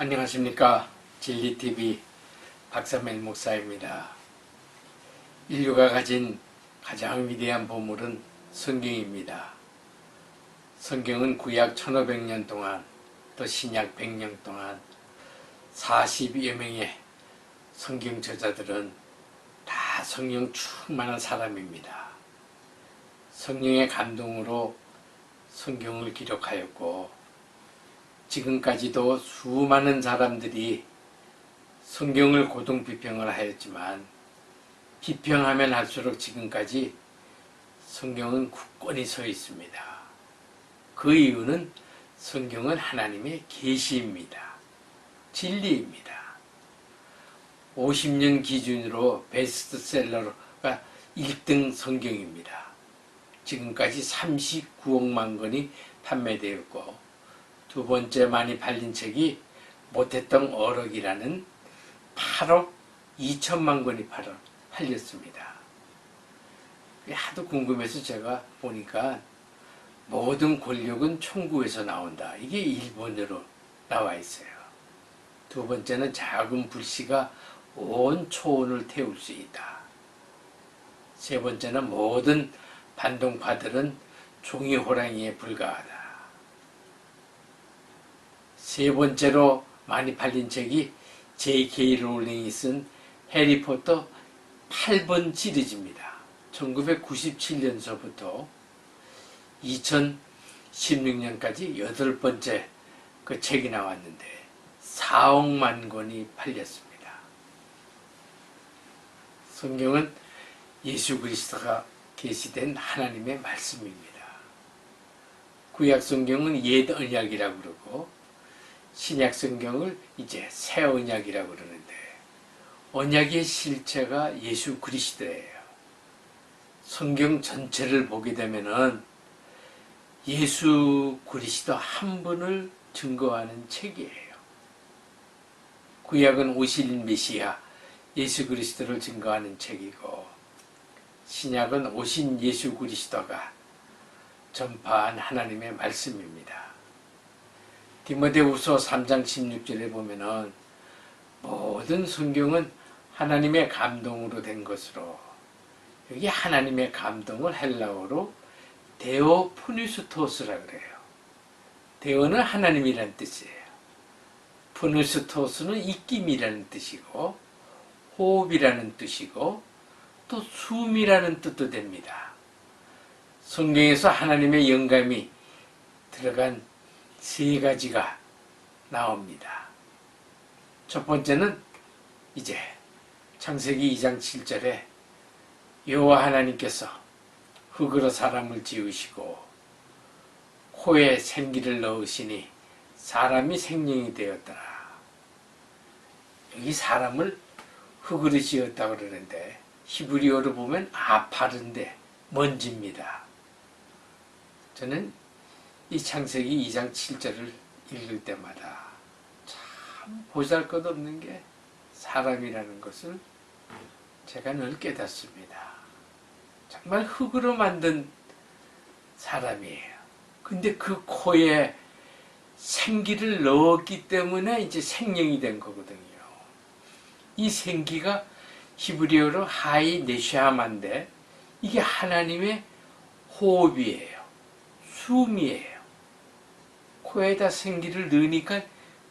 안녕하십니까. 진리TV 박삼일 목사입니다. 인류가 가진 가장 위대한 보물은 성경입니다. 성경은 구약 1500년 동안 또 신약 100년 동안 40여 명의 성경 저자들은 다 성령 충만한 사람입니다. 성령의 감동으로 성경을 기록하였고 지금까지도 수많은 사람들이 성경을 고등 비평을 하였지만 비평하면 할수록 지금까지 성경은 굳건히 서 있습니다. 그 이유는 성경은 하나님의 계시입니다. 진리입니다. 50년 기준으로 베스트셀러가 1등 성경입니다. 지금까지 39억만 권이 판매되었고 두 번째 많이 팔린 책이 못했던 어록이라는 8억 2천만 권이 팔렸습니다. 하도 궁금해서 제가 보니까 모든 권력은 천국에서 나온다. 이게 일본어로 나와 있어요. 두 번째는 작은 불씨가 온 초원을 태울 수 있다. 세 번째는 모든 반동파들은 종이 호랑이에 불과하다. 세 번째로 많이 팔린 책이 J.K. 롤링이 쓴 해리포터 8번 시리즈입니다. 1997년서부터 2016년까지 8번째 그 책이 나왔는데 4억만 권이 팔렸습니다. 성경은 예수 그리스도가 계시된 하나님의 말씀입니다. 구약 성경은 옛 언약이라고 그러고 신약 성경을 이제 새 언약이라고 그러는데 언약의 실체가 예수 그리스도예요. 성경 전체를 보게 되면은 예수 그리스도 한 분을 증거하는 책이에요. 구약은 오실 메시아 예수 그리스도를 증거하는 책이고 신약은 오신 예수 그리스도가 전파한 하나님의 말씀입니다. 디모데후서 3장 16절에 보면은 모든 성경은 하나님의 감동으로 된 것으로 여기 하나님의 감동을 헬라어로 데오 푸니스토스라 그래요. 데오는 하나님이라는 뜻이에요. 푸니스토스는 입김이라는 뜻이고 호흡이라는 뜻이고 또 숨이라는 뜻도 됩니다. 성경에서 하나님의 영감이 들어간 세 가지가 나옵니다. 첫 번째는 이제 창세기 2장 7절에 여호와 하나님께서 흙으로 사람을 지으시고 코에 생기를 넣으시니 사람이 생명이 되었더라. 여기 사람을 흙으로 지었다고 그러는데 히브리어로 보면 아파른데 먼지입니다. 저는 이 창세기 2장 7절을 읽을 때마다 참 보잘것없는 게 사람이라는 것을 제가 늘 깨닫습니다. 정말 흙으로 만든 사람이에요. 근데 그 코에 생기를 넣었기 때문에 이제 생명이 된 거거든요. 이 생기가 히브리어로 하이 네샤마인데 이게 하나님의 호흡이에요. 숨이에요. 코에다 생기를 넣으니까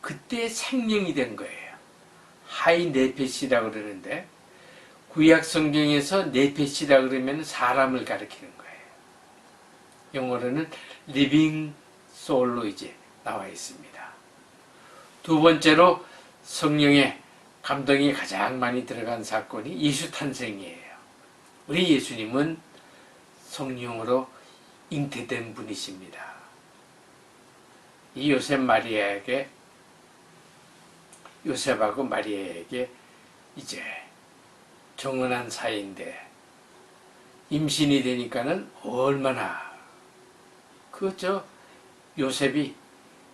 그때 생명이 된 거예요. 하이 네페시라고 그러는데 구약 성경에서 네페시라고 그러면 사람을 가리키는 거예요. 영어로는 living soul로 이제 나와 있습니다. 두 번째로 성령의 감동이 가장 많이 들어간 사건이 예수 탄생이에요. 우리 예수님은 성령으로 잉태된 분이십니다. 이 요셉하고 마리아에게 이제 정혼한 사이인데 임신이 되니까는 얼마나 요셉이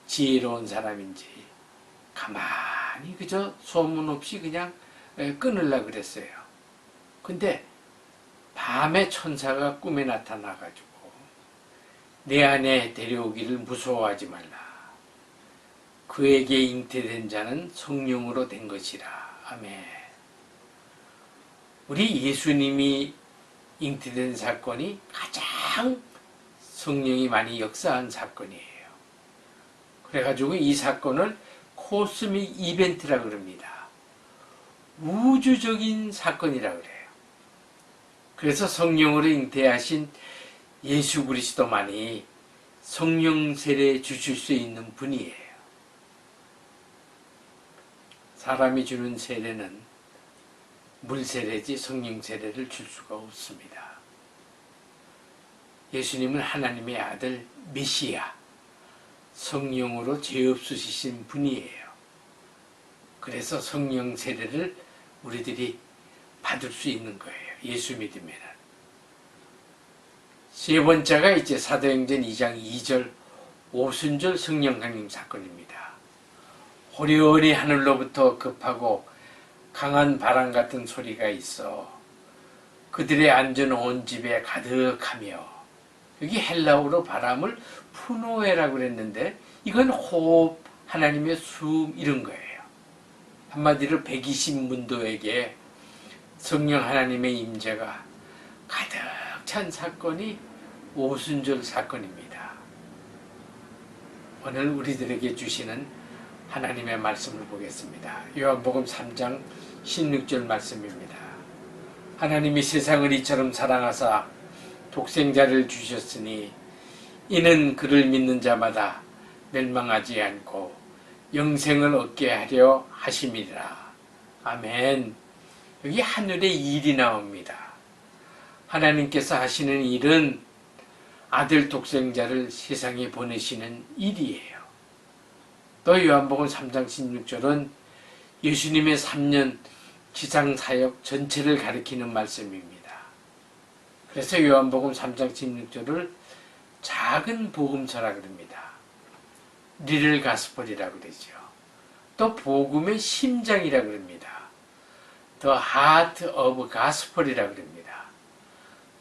지혜로운 사람인지 가만히 그저 소문 없이 그냥 끊으려고 그랬어요. 근데 밤에 천사가 꿈에 나타나가지고 내 안에 데려오기를 무서워하지 말라. 그에게 잉태된 자는 성령으로 된 것이라. 아멘. 우리 예수님이 잉태된 사건이 가장 성령이 많이 역사한 사건이에요. 그래가지고 이 사건을 코스믹 이벤트라 그럽니다. 우주적인 사건이라 그래요. 그래서 성령으로 잉태하신 예수 그리스도만이 성령 세례 주실 수 있는 분이에요. 사람이 주는 세례는 물 세례지 성령 세례를 줄 수가 없습니다. 예수님은 하나님의 아들 메시아, 성령으로 죄 없으신 분이에요. 그래서 성령 세례를 우리들이 받을 수 있는 거예요. 예수 믿으면. 세 번째가 이제 사도행전 2장 2절 오순절 성령 강림 사건입니다. 호련히 하늘로부터 급하고 강한 바람 같은 소리가 있어 그들의 앉은 온 집에 가득하며, 여기 헬라어로 바람을 푸노에라고 그랬는데 이건 호흡, 하나님의 숨 이런 거예요. 한마디로 120문도에게 성령 하나님의 임재가 가득 찬 사건이 오순절 사건입니다. 오늘 우리들에게 주시는 하나님의 말씀을 보겠습니다. 요한복음 3장 16절 말씀입니다. 하나님이 세상을 이처럼 사랑하사 독생자를 주셨으니 이는 그를 믿는 자마다 멸망하지 않고 영생을 얻게 하려 하심이라. 아멘. 여기 하늘의 일이 나옵니다. 하나님께서 하시는 일은 아들 독생자를 세상에 보내시는 일이에요. 또 요한복음 3장 16절은 예수님의 3년 지상사역 전체를 가리키는 말씀입니다. 그래서 요한복음 3장 16절을 작은 복음서라 그럽니다. 리를 가스펠이라 그러죠. 또 복음의 심장이라 그럽니다. The heart of gospel이라 그럽니다.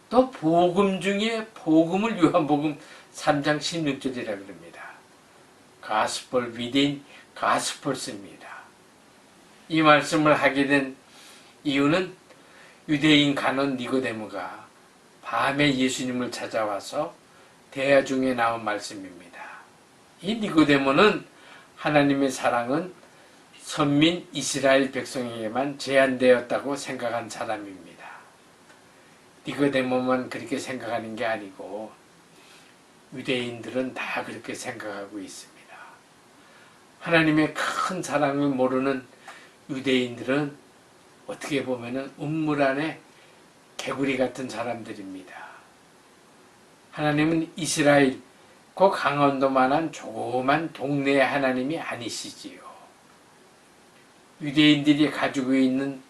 또 복음 중에 복음을 요한복음 3장 16절이라 그럽니다. gospel within gospels입니다. 이 말씀을 하게 된 이유는 유대인 간원 니고데모가 밤에 예수님을 찾아와서 대화 중에 나온 말씀입니다. 이 니고데모는 하나님의 사랑은 선민 이스라엘 백성에게만 제한되었다고 생각한 사람입니다. 니고데모만 그렇게 생각하는 게 아니고 유대인들은 다 그렇게 생각하고 있습니다. 하나님의 큰 사랑을 모르는 유대인들은 어떻게 보면 우물 안에 개구리 같은 사람들입니다. 하나님은 이스라엘, 그 강원도만한 조그만 동네의 하나님이 아니시지요. 유대인들이 가지고 있는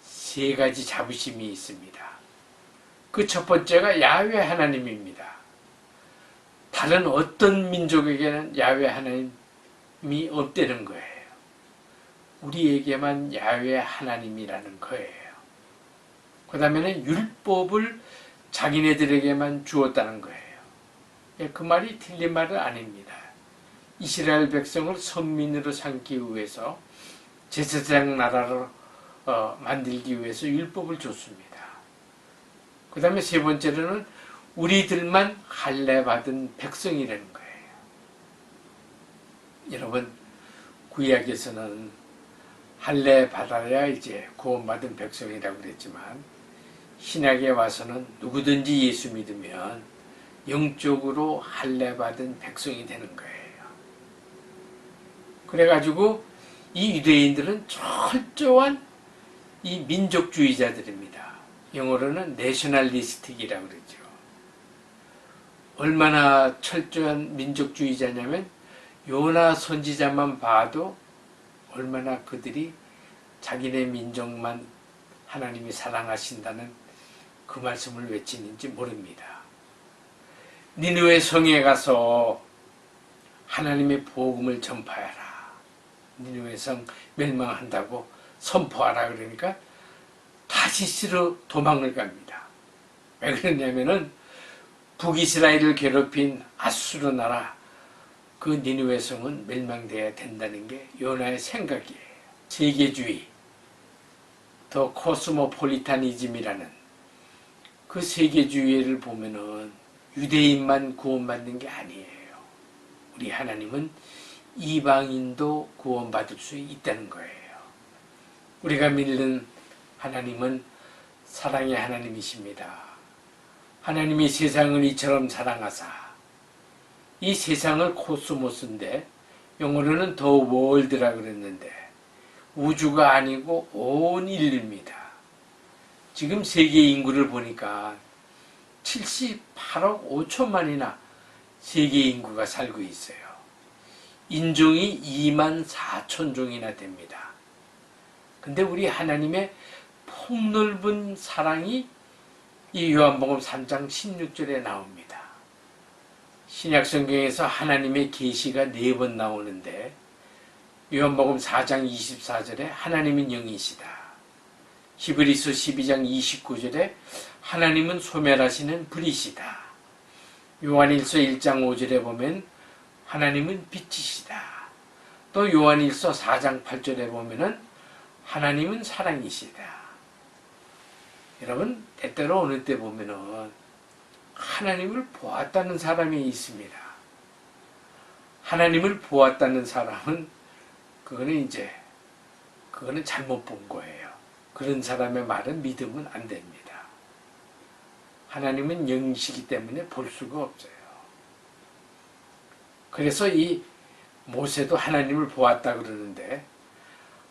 세 가지 자부심이 있습니다. 그 첫 번째가 야훼 하나님입니다. 다른 어떤 민족에게는 야훼 하나님이 없다는 거예요. 우리에게만 야훼 하나님이라는 거예요. 그 다음에는 율법을 자기네들에게만 주었다는 거예요. 그 말이 틀린 말은 아닙니다. 이스라엘 백성을 선민으로 삼기 위해서 제사장 나라로 만들기 위해서 율법을 줬습니다. 그 다음에 세 번째로는 우리들만 할례받은 백성이라는 거예요. 여러분, 구약에서는 할례 받아야 이제 구원받은 백성이라고 그랬지만 신약에 와서는 누구든지 예수 믿으면 영적으로 할례 받은 백성이 되는 거예요. 그래가지고 이 유대인들은 철저한 이 민족주의자들입니다. 영어로는 내셔널리스틱이라고 그러죠. 얼마나 철저한 민족주의자냐면 요나 선지자만 봐도 얼마나 그들이 자기네 민족만 하나님이 사랑하신다는 그 말씀을 외치는지 모릅니다. 니느웨 성에 가서 하나님의 복음을 전파하라. 니느웨 성 멸망한다고 선포하라 그러니까 다시스로 도망을 갑니다. 왜 그러냐면은 북이스라엘을 괴롭힌 아수르 나라 그 니느웨 성은 멸망되어야 된다는 게 요나의 생각이에요. 세계주의, 더 코스모폴리타니즘이라는 그 세계주의를 보면은 유대인만 구원받는 게 아니에요. 우리 하나님은 이방인도 구원받을 수 있다는 거예요. 우리가 믿는 하나님은 사랑의 하나님이십니다. 하나님이 세상을 이처럼 사랑하사, 이 세상을 코스모스인데 영어로는 더 월드라 그랬는데 우주가 아니고 온 인류입니다. 지금 세계 인구를 보니까 78억 5천만이나 세계 인구가 살고 있어요. 인종이 2만 4천 종이나 됩니다. 근데 우리 하나님의 폭넓은 사랑이 이 요한복음 3장 16절에 나옵니다. 신약 성경에서 하나님의 계시가 4번 나오는데 요한복음 4장 24절에 하나님은 영이시다. 히브리서 12장 29절에 하나님은 소멸하시는 불이시다. 요한일서 1장 5절에 보면 하나님은 빛이시다. 또 요한일서 4장 8절에 보면은 하나님은 사랑이시다. 여러분, 때때로 어느 때 보면은 하나님을 보았다는 사람이 있습니다. 하나님을 보았다는 사람은 그거는 잘못 본 거예요. 그런 사람의 말은 믿으면 안 됩니다. 하나님은 영이시기 때문에 볼 수가 없어요. 그래서 이 모세도 하나님을 보았다 그러는데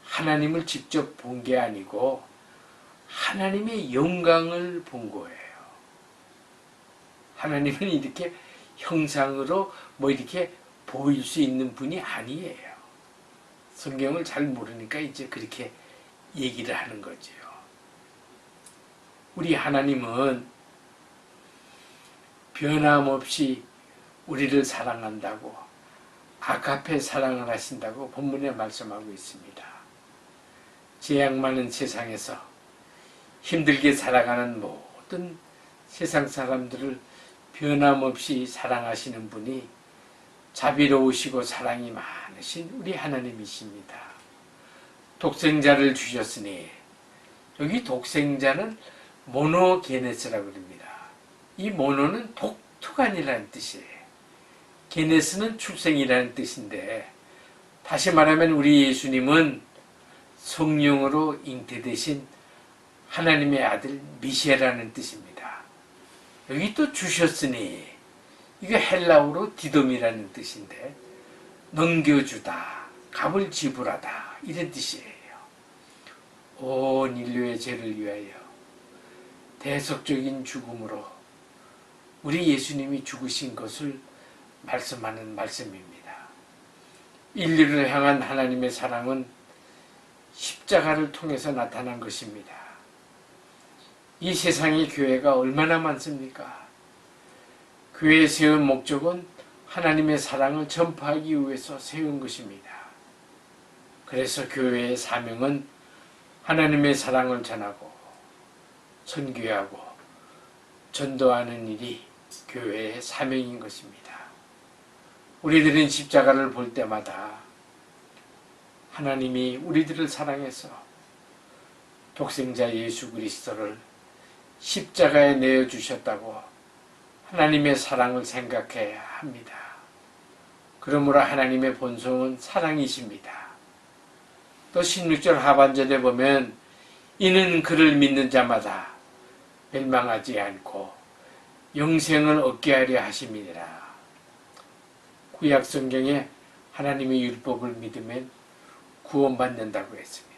하나님을 직접 본 게 아니고 하나님의 영광을 본 거예요. 하나님은 이렇게 형상으로 이렇게 보일 수 있는 분이 아니에요. 성경을 잘 모르니까 이제 그렇게 얘기를 하는 거지요. 우리 하나님은 변함없이 우리를 사랑한다고, 아가페 사랑을 하신다고 본문에 말씀하고 있습니다. 재앙 많은 세상에서 힘들게 살아가는 모든 세상 사람들을 변함없이 사랑하시는 분이 자비로우시고 사랑이 많으신 우리 하나님이십니다. 독생자를 주셨으니, 여기 독생자는 모노게네스라고 합니다. 이 모노는 독특한이라는 뜻이에요. 게네스는 출생이라는 뜻인데, 다시 말하면 우리 예수님은 성령으로 잉태되신 하나님의 아들 미셰라는 뜻입니다. 여기 또 주셨으니, 이게 헬라어로 디돔이라는 뜻인데 넘겨주다, 값을 지불하다 이런 뜻이에요. 온 인류의 죄를 위하여 대속적인 죽음으로 우리 예수님이 죽으신 것을 말씀하는 말씀입니다. 인류를 향한 하나님의 사랑은 십자가를 통해서 나타난 것입니다. 이 세상의 교회가 얼마나 많습니까? 교회에 세운 목적은 하나님의 사랑을 전파하기 위해서 세운 것입니다. 그래서 교회의 사명은 하나님의 사랑을 전하고 선교하고 전도하는 일이 교회의 사명인 것입니다. 우리들은 십자가를 볼 때마다 하나님이 우리들을 사랑해서 독생자 예수 그리스도를 십자가에 내어주셨다고 하나님의 사랑을 생각해야 합니다. 그러므로 하나님의 본성은 사랑이십니다. 또 16절 하반절에 보면 이는 그를 믿는 자마다 멸망하지 않고 영생을 얻게 하려 하심이니라. 구약 성경에 하나님의 율법을 믿으면 구원받는다고 했습니다.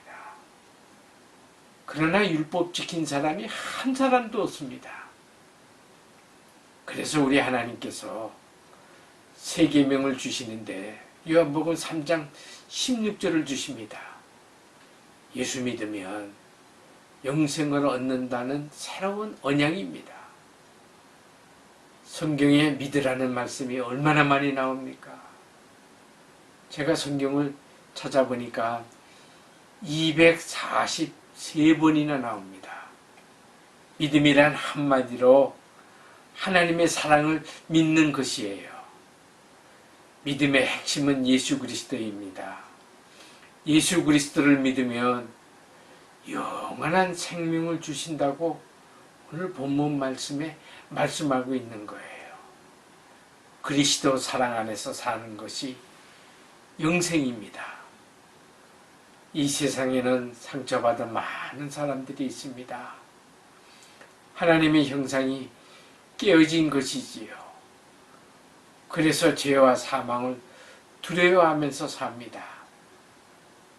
그러나 율법 지킨 사람이 한 사람도 없습니다. 그래서 우리 하나님께서 새 계명을 주시는데 요한복음 3장 16절을 주십니다. 예수 믿으면 영생을 얻는다는 새로운 언약입니다. 성경에 믿으라는 말씀이 얼마나 많이 나옵니까? 제가 성경을 찾아보니까 243번이나 나옵니다. 믿음이란 한마디로 하나님의 사랑을 믿는 것이에요. 믿음의 핵심은 예수 그리스도입니다. 예수 그리스도를 믿으면 영원한 생명을 주신다고 오늘 본문 말씀에 말씀하고 있는 거예요. 그리스도 사랑 안에서 사는 것이 영생입니다. 이 세상에는 상처받은 많은 사람들이 있습니다. 하나님의 형상이 깨어진 것이지요. 그래서 죄와 사망을 두려워하면서 삽니다.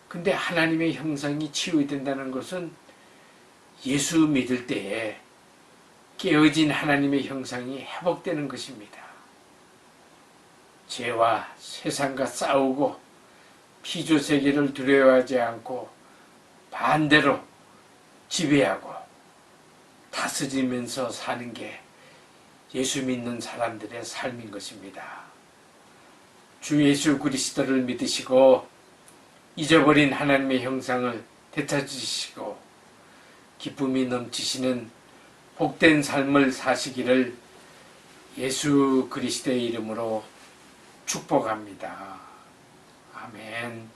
근데 하나님의 형상이 치유된다는 것은 예수 믿을 때에 깨어진 하나님의 형상이 회복되는 것입니다. 죄와 세상과 싸우고 피조세계를 두려워하지 않고 반대로 지배하고 다스리면서 사는 게 예수 믿는 사람들의 삶인 것입니다. 주 예수 그리스도를 믿으시고 잊어버린 하나님의 형상을 되찾으시고 기쁨이 넘치시는 복된 삶을 사시기를 예수 그리스도의 이름으로 축복합니다. 아멘.